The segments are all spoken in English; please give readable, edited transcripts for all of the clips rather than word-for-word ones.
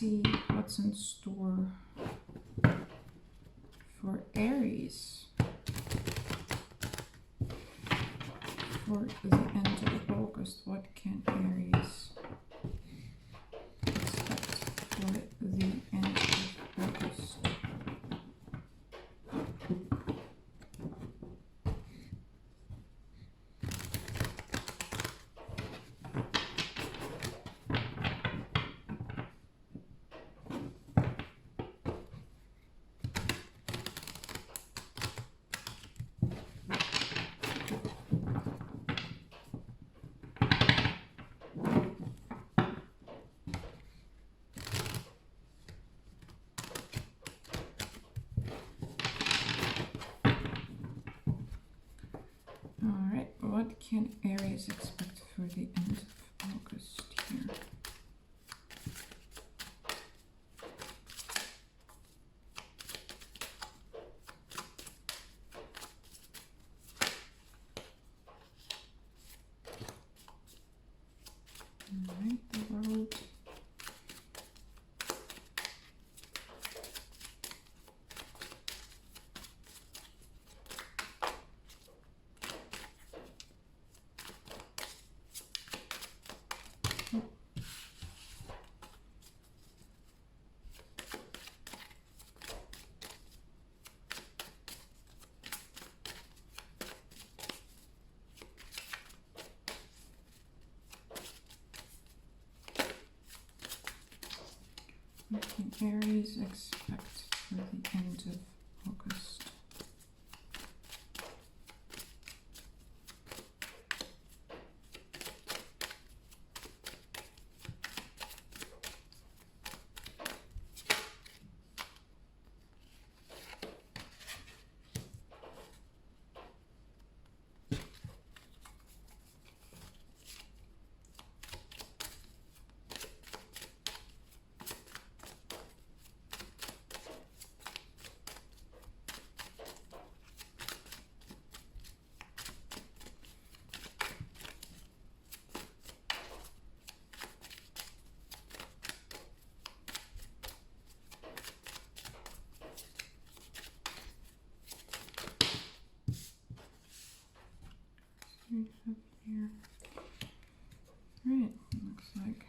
see what's in store for Aries for the end of August. What can Aries expect for the end of August? Alright, what can Aries expect for the end of August here? Alright, the World. What can Aries expect for the end of August? We have here. Right, looks like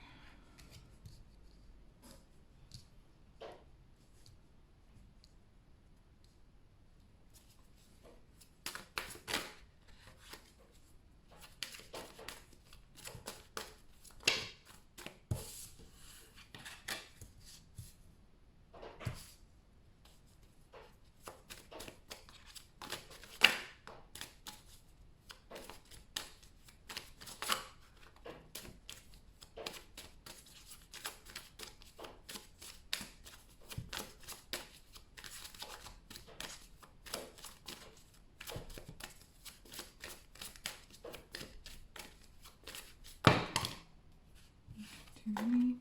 to me.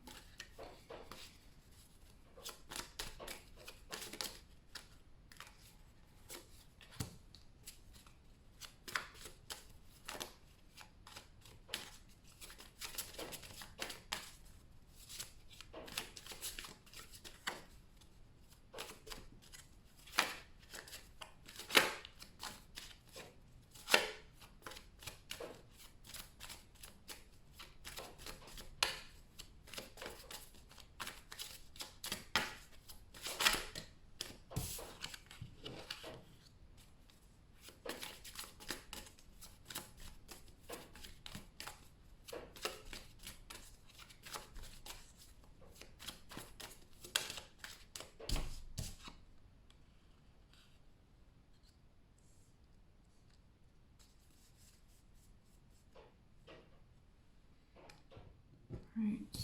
Right.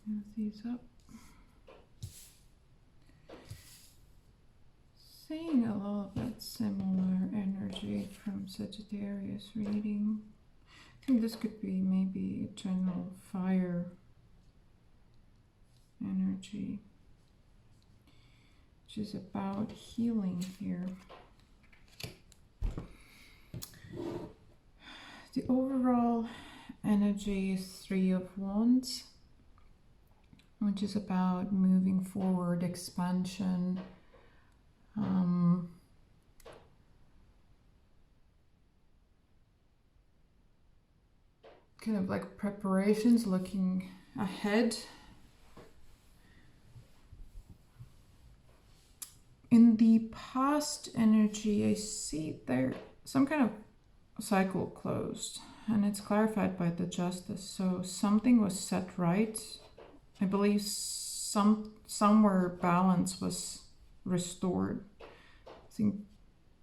Move these up. Seeing a little bit similar energy from Sagittarius reading. I think this could be maybe a general fire energy, which is about healing here. The overall energy is 3 of Wands, which is about moving forward, expansion, kind of like preparations, looking ahead. In the past energy, I see there some kind of cycle closed, and it's clarified by the Justice. So something was set right. I believe somewhere balance was restored. I think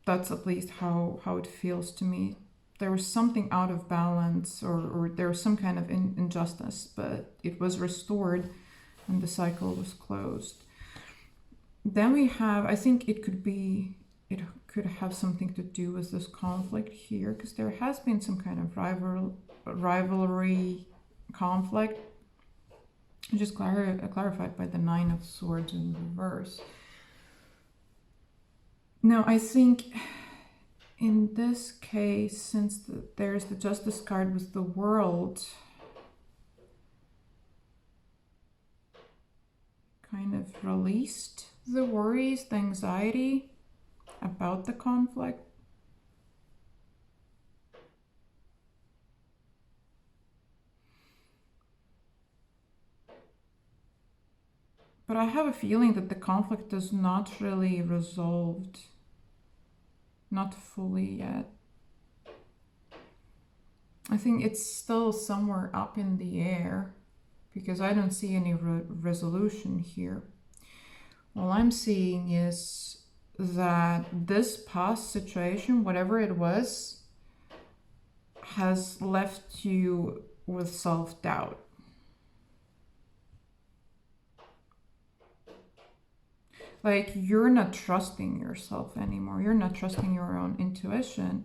that's at least how it feels to me. There was something out of balance, or there was some kind of injustice, but it was restored and the cycle was closed. Then we have, I think it could have something to do with this conflict here, because there has been some kind of rivalry conflict, which is clarified by the 9 of Swords in reverse. Now, I think in this case, since there's the Justice card with the World, kind of released the worries, the anxiety about the conflict. But I have a feeling that the conflict is not really resolved. Not fully yet. I think it's still somewhere up in the air, because I don't see any resolution here. All I'm seeing is that this past situation, whatever it was, has left you with self-doubt. Like, you're not trusting yourself anymore. You're not trusting your own intuition.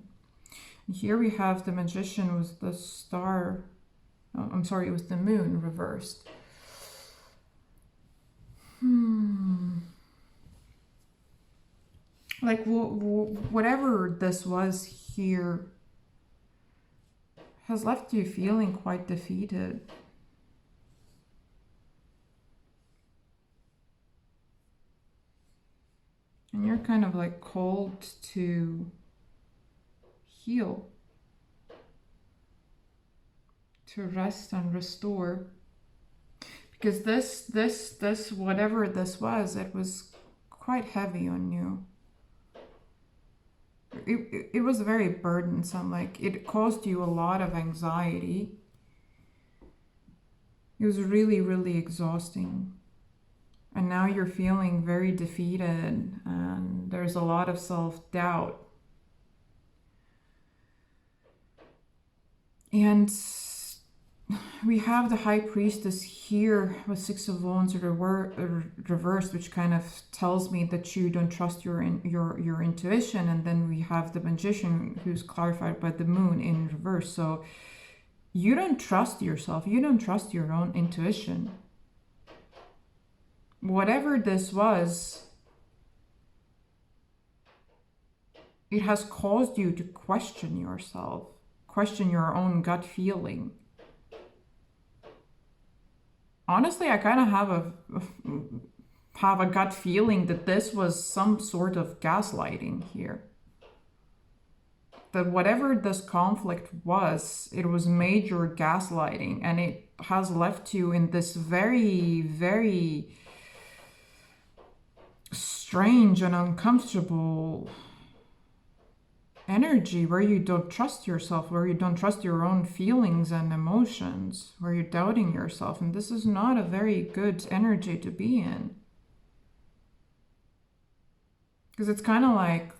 And here we have the Magician with the star. Oh, I'm sorry, with the Moon reversed. Like, whatever this was here has left you feeling quite defeated. And you're kind of like called to heal, to rest and restore. Because this, whatever this was, it was quite heavy on you. It was very burdensome. Like, it caused you a lot of anxiety. It was really, really exhausting. And now you're feeling very defeated, and there's a lot of self-doubt. And we have the High Priestess here with 6 of Wands reversed, which kind of tells me that you don't trust your intuition. And then we have the Magician, who's clarified by the Moon in reverse. So you don't trust yourself. You don't trust your own intuition. Whatever this was, it has caused you to question yourself, question your own gut feeling. Honestly, I kind of have a gut feeling that this was some sort of gaslighting here. That whatever this conflict was, it was major gaslighting, and it has left you in this very, very strange and uncomfortable energy where you don't trust yourself, where you don't trust your own feelings and emotions, where you're doubting yourself. And this is not a very good energy to be in. Because it's kind of like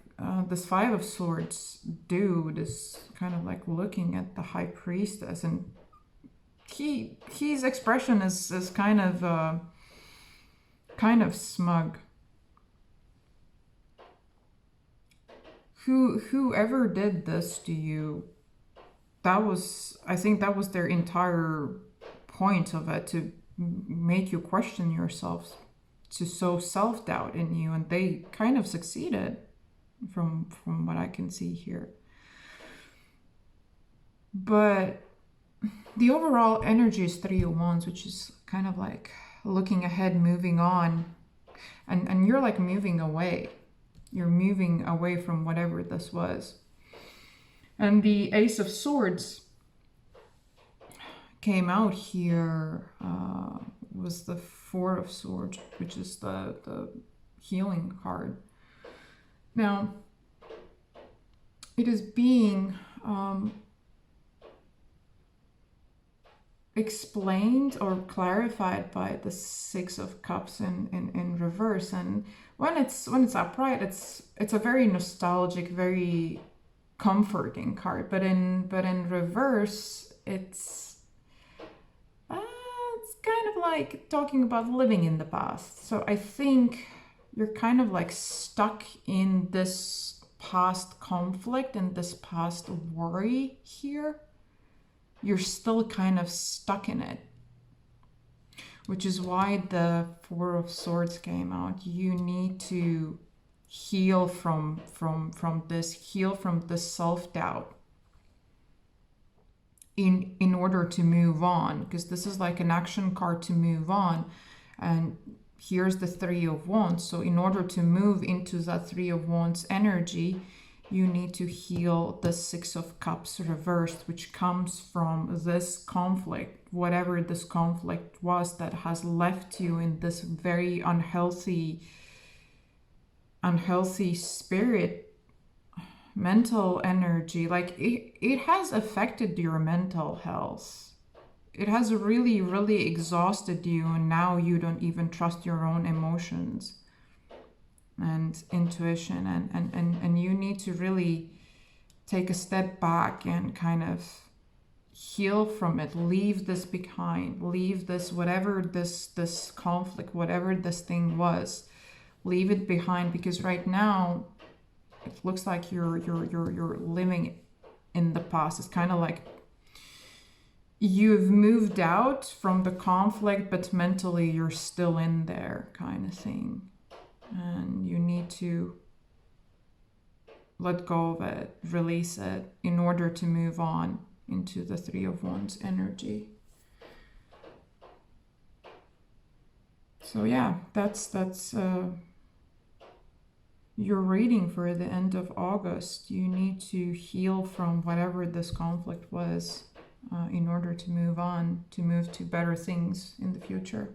this 5 of Swords dude is kind of like looking at the High Priestess, and his expression is kind of smug. Whoever did this to you, I think that was their entire point of it, to make you question yourself, to sow self-doubt in you, and they kind of succeeded from what I can see here. But the overall energy is Three of Wands, which is kind of like looking ahead, moving on, and you're like moving away. You're moving away from whatever this was. And the Ace of Swords came out here, was the Four of Swords, which is the healing card. Now, it is being explained or clarified by the Six of Cups in reverse. And when it's upright, it's a very nostalgic, very comforting card. But in reverse, it's kind of like talking about living in the past. So I think you're kind of like stuck in this past conflict and this past worry here. You're still kind of stuck in it, which is why the Four of Swords came out. You need to heal from this self-doubt in order to move on, because this is like an action card to move on. And here's the Three of Wands. So in order to move into that Three of Wands energy, you need to heal the Six of Cups reversed, which comes from this conflict, whatever this conflict was that has left you in this very unhealthy spirit, mental energy. Like it has affected your mental health. It has really, really exhausted you, and now you don't even trust your own emotions and intuition, and you need to really take a step back and kind of heal from it. Leave this behind. Leave this, whatever this conflict, whatever this thing was, leave it behind, because right now it looks like you're living in the past. It's kind of like you've moved out from the conflict, but mentally you're still in there, kind of thing. And you need to let go of it, release it, in order to move on into the Three of Wands energy. So yeah, that's your reading for the end of August. You need to heal from whatever this conflict was in order to move on, to move to better things in the future.